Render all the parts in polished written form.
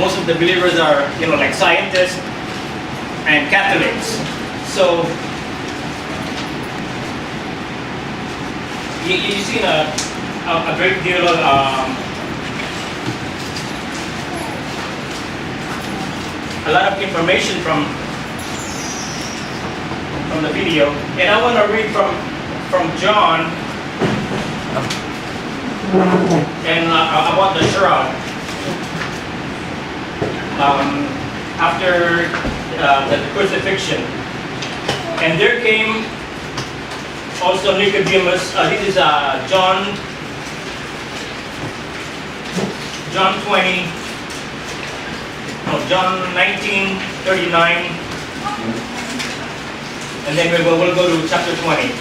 most of the believers are, like scientists and Catholics. So you've seen a great deal of a lot of information from the video, and I want to read from John and about the shroud. After the crucifixion, and there came also Nicodemus. This is John 19:39, and then we'll go to chapter 20.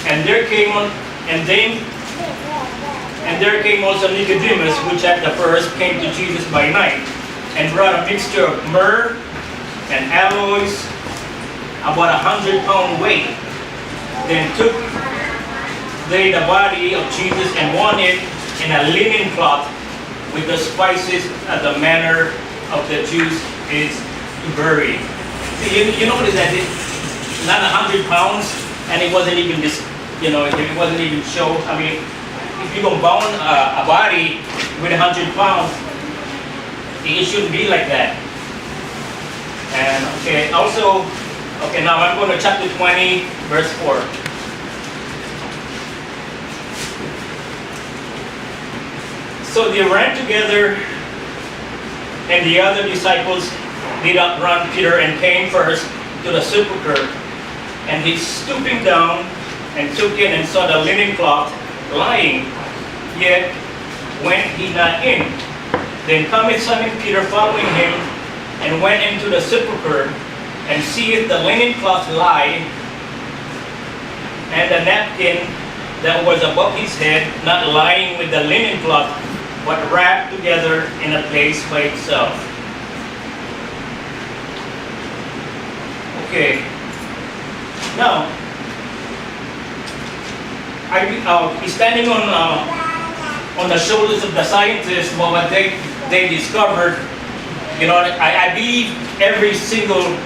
And there came also Nicodemus, which at the first came to Jesus by night, and brought a mixture of myrrh and aloes, about 100-pound weight. Then took they the body of Jesus and wound it in a linen cloth with the spices, as the manner of the Jews is to bury. See, you notice that it's not 100 pounds, and it wasn't even this, it wasn't even show. I mean, if you don't bound a body with 100 pounds, it shouldn't be like that. And now I'm going to chapter 20, verse 4. So they ran together, and the other disciples did outrun Peter and came first to the sepulchre. And he, stooping down and took in and saw the linen cloth lying, yet went he not in. Then cometh Simon Peter following him, and went into the sepulchre, and seeth the linen cloth lie, and the napkin that was above his head, not lying with the linen cloth, but wrapped together in a place by itself. Okay. Now, he's standing on the shoulders of the scientists, what they discovered. I believe every single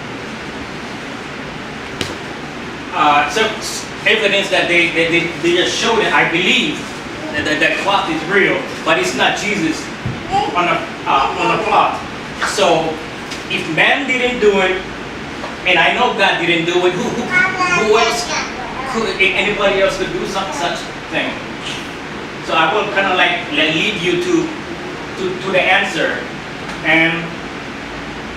evidence that they just showed it. I believe that cloth is real, but it's not Jesus on a cloth. So if man didn't do it, and I know God didn't do it, who else could? Anybody else could do such thing? So I will kind of lead you to the answer. And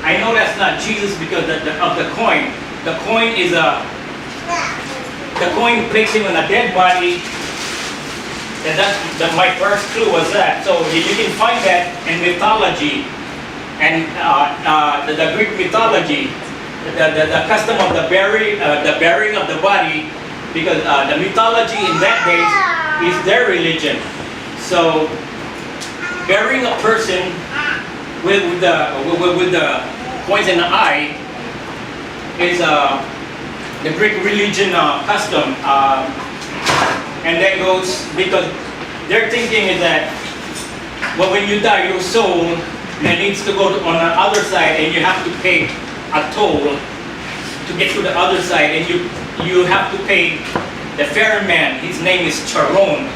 I know that's not Jesus because of the coin. The coin is the coin placing on a dead body. And that my first clue was that. So you can find that in mythology and the Greek mythology, the custom of the burying of the body, because the mythology in that days is their religion. So burying a person with the points in the eye is the Greek religion custom. And that goes because their thinking is that, well, when you die, your soul needs to go on the other side, and you have to pay a toll to get to the other side, and you have to pay the ferryman. His name is Charon.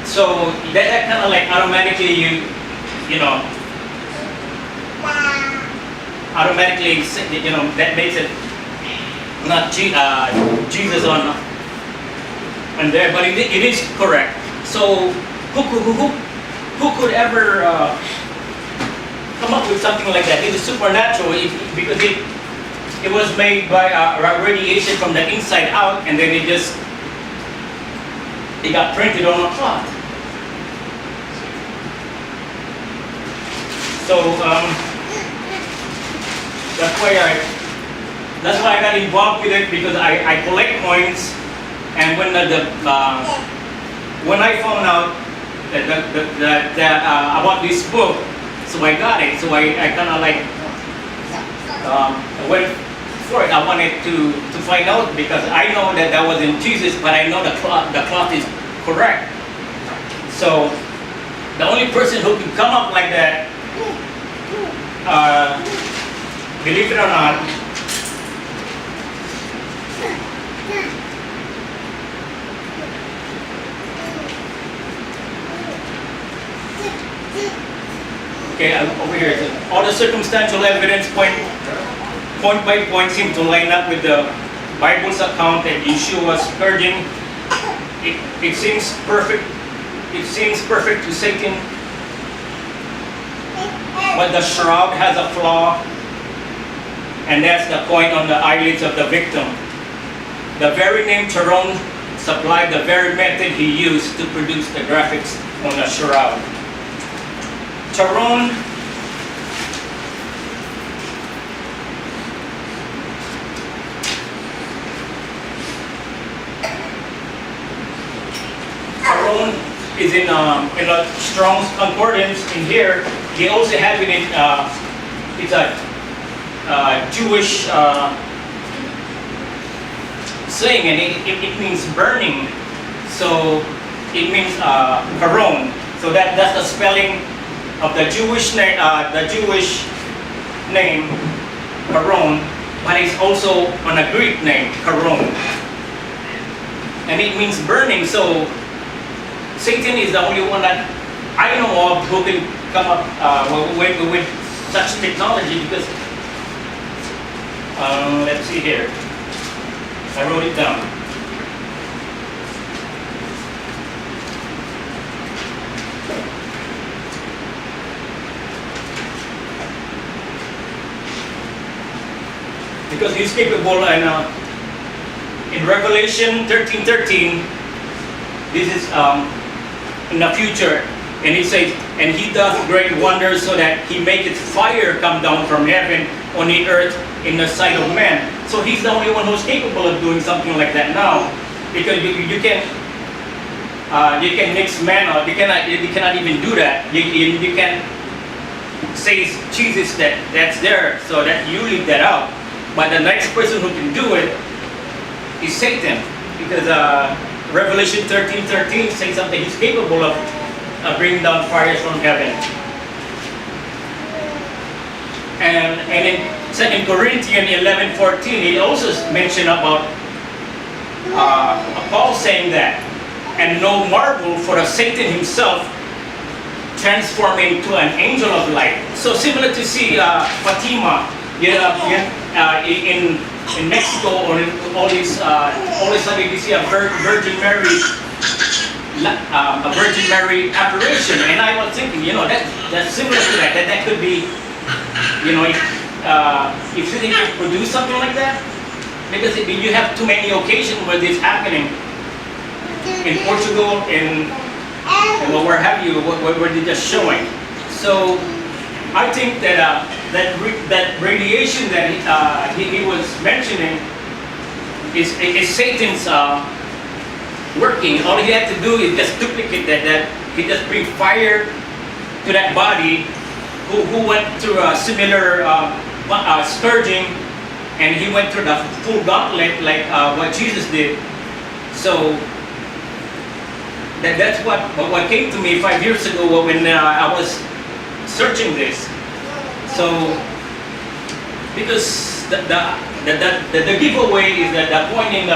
So that kind of automatically that makes it not Jesus on there, but it is correct. So who could ever come up with something like that? It is supernatural because it was made by radiation from the inside out, and then it got printed on a cloth. So that's why I got involved with it, because I collect coins. And when when I found out that about this book, so I got it. So I kind of went for it. I wanted to find out, because I know that wasn't Jesus, but I know the cloth is correct. So the only person who can come up like that, believe it or not, okay, over here, all the circumstantial evidence point by point seem to line up with the Bible's account that Yeshua's scourging. It seems perfect. It seems perfect to Satan, but the shroud has a flaw, and that's the point on the eyelids of the victim. The very name Turin supplied the very method he used to produce the graphics on the shroud. Turin is in a Strong's Concordance in here. They also have it in, it's a Jewish saying, and it means burning. So it means karon. So that's the spelling of the Jewish name, karon, but it's also on a Greek name, karon, and it means burning. So Satan is the only one that I know of who can come up with such technology, because let's see here, I wrote it down. Because he's capable, and in Revelation 13:13, this is in the future, and he says, and he does great wonders, so that he maketh fire come down from heaven on the earth in the sight of men. So he's the only one who's capable of doing something like that now, because you can mix manna. You cannot even do that. You can say Jesus that's there, so that you leave that out. But the next person who can do it is Satan, because Revelation 13:13 says something. He's capable of bringing down fires from heaven. And in 2 Corinthians 11:14, it also mentioned about Paul saying that, and no marvel, for Satan himself transformed into an angel of light. So similar to see Fatima, in Mexico, or in all of a sudden you see a Virgin Mary apparition, and I was thinking, that's similar to that. That could be, if you could produce something like that, because you have too many occasions where this is happening in Portugal and where have you, where they're just showing. So I think that that radiation that he was mentioning is Satan's working. All he had to do is just duplicate that. He just bring fire to that body who went through a similar scourging, and he went through the full gauntlet like what Jesus did. So that's what came to me 5 years ago when I was searching this. So, because the giveaway is that the point in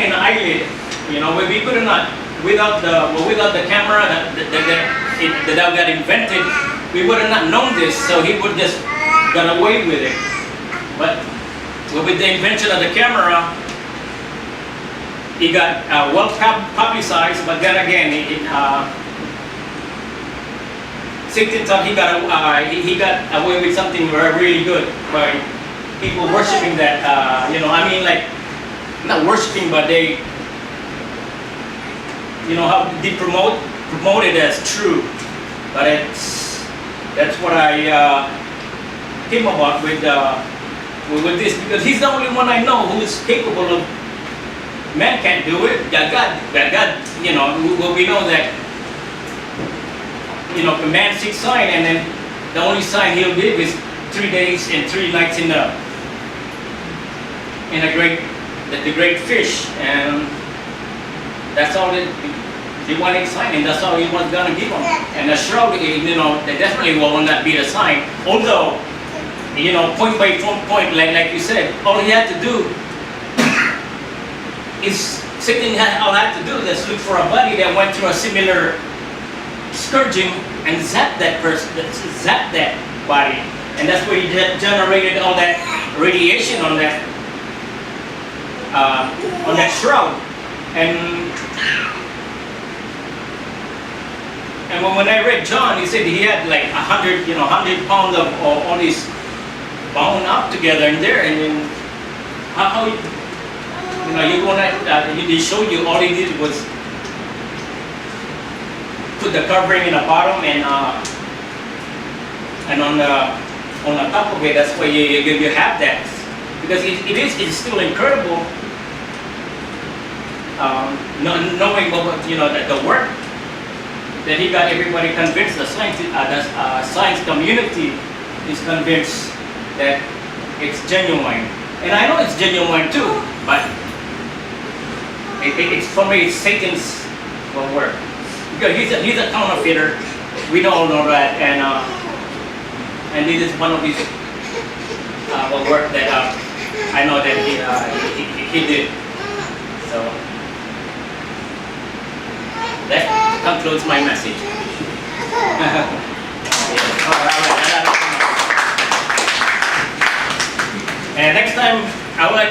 the eyelid, when we could not, without the camera that got invented, we would have not known this. So he would just got away with it. But with the invention of the camera, he got well publicized. But then again, Satan thought he got away with something really good by people worshiping that. Not worshiping, but they, how they promote it as true. But that's what I came about with this, because he's the only one I know who is capable of. Man can't do it. God, we know that. Command 6 sign, and then the only sign he'll give is 3 days and 3 nights in the great fish, and that's all He wanted a sign, and that's all he was gonna give them. And the shroud, that definitely will not be the sign. Although, point by point, like you said, all he had to do is Satan all had to do is look for a body that went through a similar scourging and zap that person, zap that body, and that's where he generated all that radiation on that shroud. And when I read John, he said he had like 100 pounds of all these bound up together in there, and then how you're gonna they showed you all he did was put the covering in the bottom and on the top of it. That's why you have that, because it's still incredible knowing that the work that he got everybody convinced. The science community is convinced that it's genuine, and I know it's genuine too, but it's for me it's Satan's work, because he's a counterfeiter. We all know that, and this is one of his work that I know that he did. So that concludes my message. And next time I would